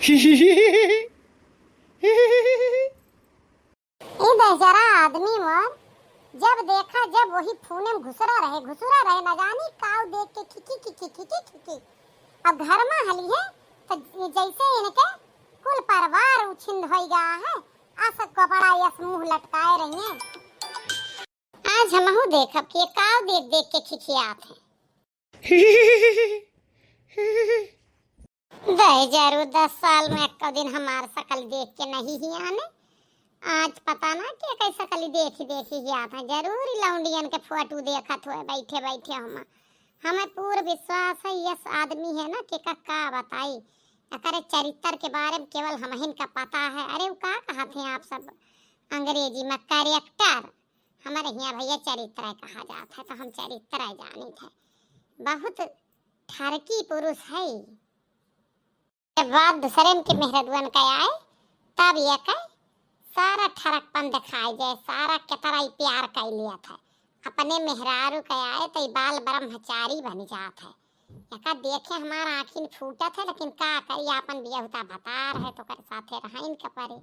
ई बेचारा आदमी मोर जब देखा जब वही फूने में घुसरा रहे न जानी काव देख के खिकी। अब घर में हली है तो जैसे इनके कुल परिवार उछिंद हो गया है आस कपड़ा यस मुंह लटकाए रही है। आज हमहू देखब कि काव देख देख के खिखियात है। जरूर 10 साल में एक दिन हमार शकल देख के नहीं ही आने। आज पता ना क्या कैसा कली देखी ही आता है। जरूर लौंडियन के फोटो देखत हुए बैठे बैठे हमें पूर्ण विश्वास है यस आदमी है ना कि का बताई अरे चरित्र के बारे में केवल हमहिन का पता है। अरे वो का कहते हैं आप सब अंग्रेजी में कैरेक्टर, हमारे यहाँ भैया चरित्र कहा जाता है तो हम चरित्र जानी थे। बहुत ठरकी पुरुष है। बाद दूसरे के मेहरदुअन का आए तब ये कह सारा ठरकपन दिखाई जाए, सारा कितना ही प्यार कर लिया था। अपने मेहरारू का आए तो बाल ब्रह्मचारी बन जात है। यका देखे हमारा आँखिन फूटा था लेकिन का करी अपन बिया होता बतार है तो कर साथे रहाइन का परे।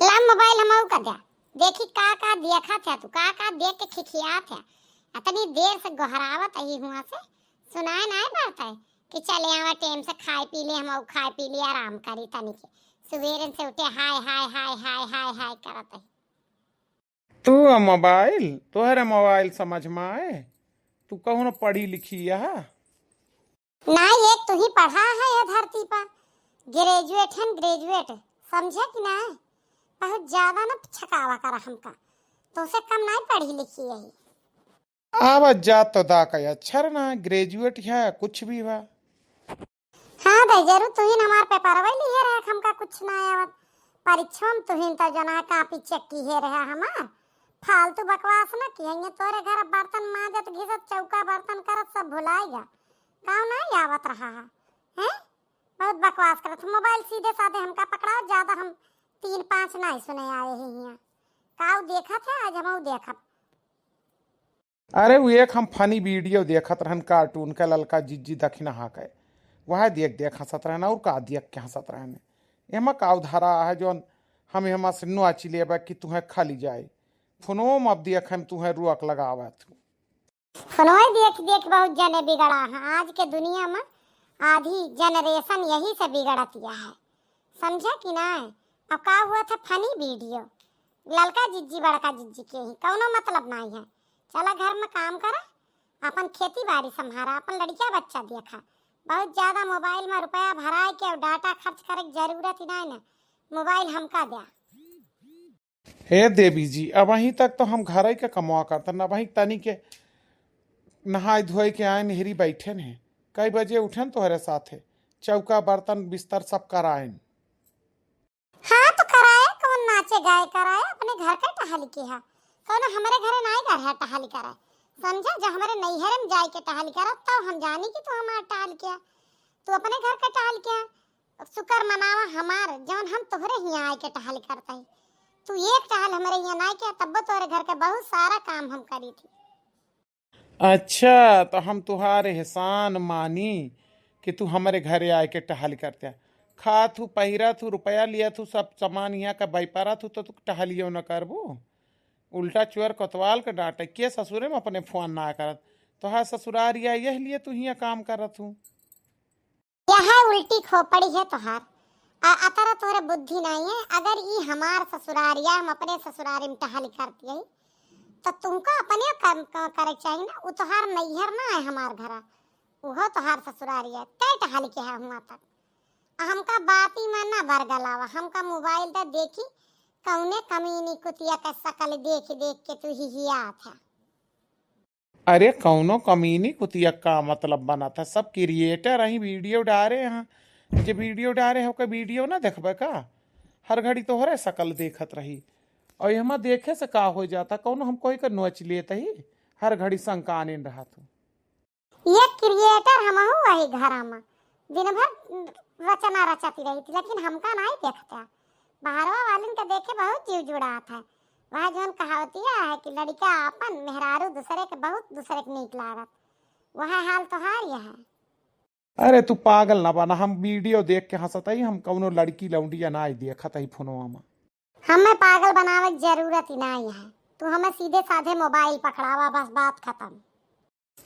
ला मोबाइल हमऊ का दे देखी का देखा था तू का देख के खिखिया था। इतनी देर से गहरावत ही हुआ से सुनाए नहीं पड़ता है कि चले आवा टाइम से खाए पी ले। हम खाए पी ले आराम करी तनी के सवेरे से उठे हाय हाय हाय हाय हाय हाय करत है। तू मोबाइल तोहरे मोबाइल समझ में आए? तू कहूँ न पढ़ी लिखी है ना एक तू ही पढ़ा है ये धरती पर ग्रेजुएट समझे कि ना? बहुत ज्यादा ना छकावा करा हमका तो से कम नहीं पढ़ी लिखी है। आवाज जात तो दा का अक्षर ना ग्रेजुएट है कुछ भी बा। हाँ भाई जरूर तू ही हमार पेपर वाली लिए रहा हमका कुछ ना आवत। परीक्षा में तू ही तो जना कापी चेक की है रहा हमार फालतू बकवास ना किएंगे। तोरे घर बर्तन माजत घिसत चौका बर्तन करत सब भुलाएगा काऊ नहीं आवत रहा है हैं? बहुत बकवास करत। मोबाइल सीधे साधे हमका पकड़ाओ ज्यादा हम 3-5 नहीं सुने आए हैं यहाँ। काऊ देखा था आज हमऊ देखब। अरे वो एक हम फनी वीडियो देखत रहन कार्टून का ललका जिज्जी दखिना हा के वह देख हंसत रहना और का देख के हंसत रहने। एमा का उधारा है जो हम एमा से नुआची लेबा कि तुम्हें खाली जाए फोनो में अब देख हम तुम्हें रुअक लगावा तू फोनो देख देख बहुत जने बिगड़ा है। आज के दुनिया में आधी जनरेशन यही से बिगड़तिया है समझे कि ना? अब का हुआ था फनी वीडियो ललका जिज्जी बड़का जिज्जी के ही कौनो मतलब नहीं है। चला घर में काम करा अपन खेती बाड़ी संभारा अपन लड़किया बच्चा देखा। बहुत ज्यादा मोबाइल में रुपया भराए के और डाटा खर्च करे की जरूरत ही नहीं ना। मोबाइल हमका दिया। हे देवी जी अब वहीं तक तो हम घर के कमवा करते न वहीं तनी के नहाए धोए के आए नहरी बैठे हैं। कई बजे उठन तोहरे साथे चौका बर्तन बिस्तर सब कराएन। हाँ तो कराए कौन नाचे गाए कराए अपने घर का टहल के है कौन हमारे घरे नहीं घर है टहल कराए समझा? जब हमारे नैहर में जाए के टहल करा तो हम जानी कि तू हमारा टहल किया तू अपने घर का टहल किया। शुक्र मनावा हमार जौन हम तोहरे ही आए के टहल करता है। तू एक टहल हमारे यहाँ नहीं किया तब तोहरे घर का बहुत सारा काम हम करी थी। अच्छा तो हम तुहारे एहसान मानी कि तू हमारे घरे आए के टहल करते खा थू पहिरा थू रुपया लिया थू सब सामान यहाँ का बैपारा थू तो तू टहलियो न करबो। उल्टा चुअर कोतवाल के डांटे के ससुरे में अपने फोन ना करत तो हाँ ससुरारिया यह लिए तू हिया काम करत हूँ। यह उल्टी खोपड़ी है तोहार अतरा तोहरे बुद्धि नहीं है। अगर ई हमार ससुरारिया हम अपने ससुरारी में टहल करती है तो तुमको अपने काम करे चाहिए ना। वो तोहार नैहर ना है हमार घर वो तोहार ससुरारिया तय टहल के है हुआ तक। हमका बाती में ना बरगलावा हमका मोबाइल दे देखी कौने कमीनी कुतिया का शकल देख देख के तू ही आता। अरे कौनो कमीनी कुतिया का मतलब बना था सब क्रिएटर अही वीडियो डारे यहाँ जो वीडियो डारे हो का वीडियो ना देखबे का हर घड़ी तोहरे शकल देखत रही और यहाँ देखे से का हो जाता कौनो हम कोई का नोच लेता ही हर घड़ी शंकाने रहा तू। ये क्रिएटर हम वही घर में दिन भर रचना रचती रही थी लेकिन हमका नहीं देखता। बाहरवा वालिन का देखे बहुत जीव जुड़ा था। वह जोन कहावतिया है कि लड़का अपन मेहरारू दूसरे के बहुत दूसरे के नीक लागत वह हाल तो हार यह है। अरे तू पागल ना बना, हम वीडियो देख के हंसत ही, हम कौनो लड़की लौंडिया ना देखत ही फोनवा में। हमें पागल बनावे की जरूरत ही नहीं है। तू हमें सीधे साधे मोबाइल पकड़ावा, बस बात खत्म।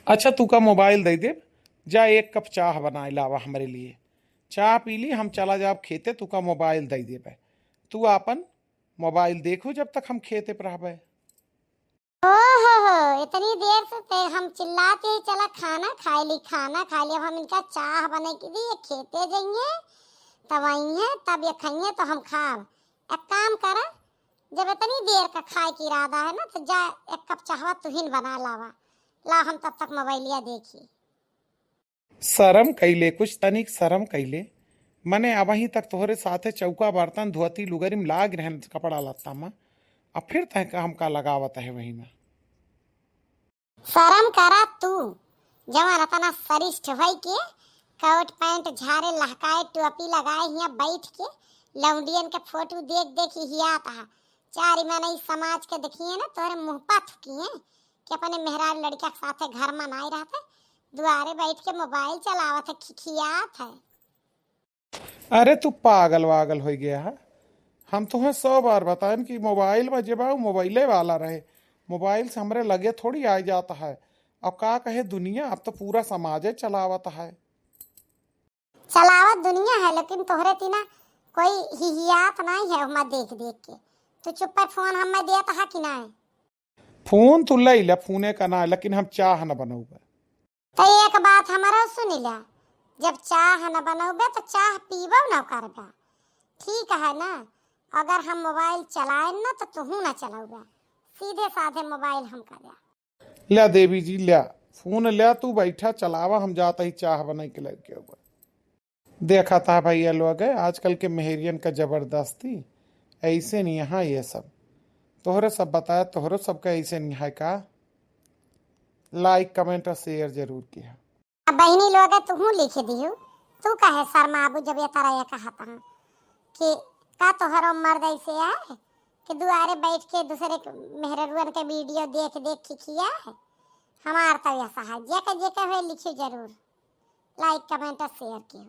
अच्छा तू का मोबाइल दे दे, जा एक कप चाह बनाए लावा हमारे लिए। चाह पी ली, हम चला जाब खेते, तू का मोबाइल दे दे। तू अपन मोबाइल देखो जब तक हम खेते पर रहबे। हो इतनी देर से हम चिल्लाते ही चला खाना खा ली, खाना खा ली। अब हम इनका चाह बने की दी, खेते जाइए तब आइए, तब ये खाइए तो हम खाब। एक काम कर, जब इतनी देर का खाए की इरादा है ना, तो जा एक कप चाहवा तुहिन बना लावा, ला हम तब तक मोबाइलिया देखी। शर्म कैले, कुछ तनिक शर्म कैले। मने अब वहीं तक तोहरे साथे चौका बर्तन धोती लुगरी में लाग रहन कपड़ा लत्ता में, अब फिर तह का हमका लगावत है वही में। शर्म करा तू, जवान इतना सरिष्ठ होई के कोट पैंट झारे लहकाए टोपी लगाए हिया बैठ के लौंडियन के फोटो देख देख हिया था। चार मैंने इस समाज के देखिए ना, तोरे मुंह पा थुकिए कि अपने मेहरार लड़का के साथे घर में नहीं रहते, दुआरे बैठ के मोबाइल चलावत है, खिखियात है। अरे तू पागल वागल हो गया है। हम तुम्हें 100 बार बताएं कि मोबाइल में जब मोबाइले वाला रहे, मोबाइल से हमरे लगे थोड़ी आ जाता है। अब का कहे दुनिया, अब तो पूरा समाज चलावत है। चलावत दुनिया है, लेकिन तोहरे तीना कोई हिहियात नहीं है हमें देख देख के। तू चुप पर फोन हमें देता है कि नहीं? फोन तो ले ले, फोने का ना, लेकिन हम चाह न बनोगे। तो एक बात हमारा सुन ले, जब चाह न बनोगे तो चाह पीबो न करबे, ठीक है ना? अगर हम मोबाइल चलाए ना तो तू ना चलाओगे, सीधे साधे मोबाइल हम कर दे। ले देवी जी ले फोन ले, तू बैठा चलावा, हम जाता ही चाह बना के लग गया। देखा था भाई ये लोग है आजकल के मेहरियन का जबरदस्ती, ऐसे नहीं यहाँ ये सब तोहरे सब बताया, तोहरे सबका ऐसे नहीं है का। लाइक कमेंट और शेयर जरूर किया। अब बहनी लोग है तू लिख दियो, तू कहे शर्माबू जब ये तरह ये कहता है कि का तोहरो मर्द ऐसे है कि दुआरे बैठ के दूसरे मेहररुअन के वीडियो देख देख खिखिया है। हमार तो ऐसा है, जे के हुए लिखियो जरूर, लाइक कमेंट और शेयर कियो।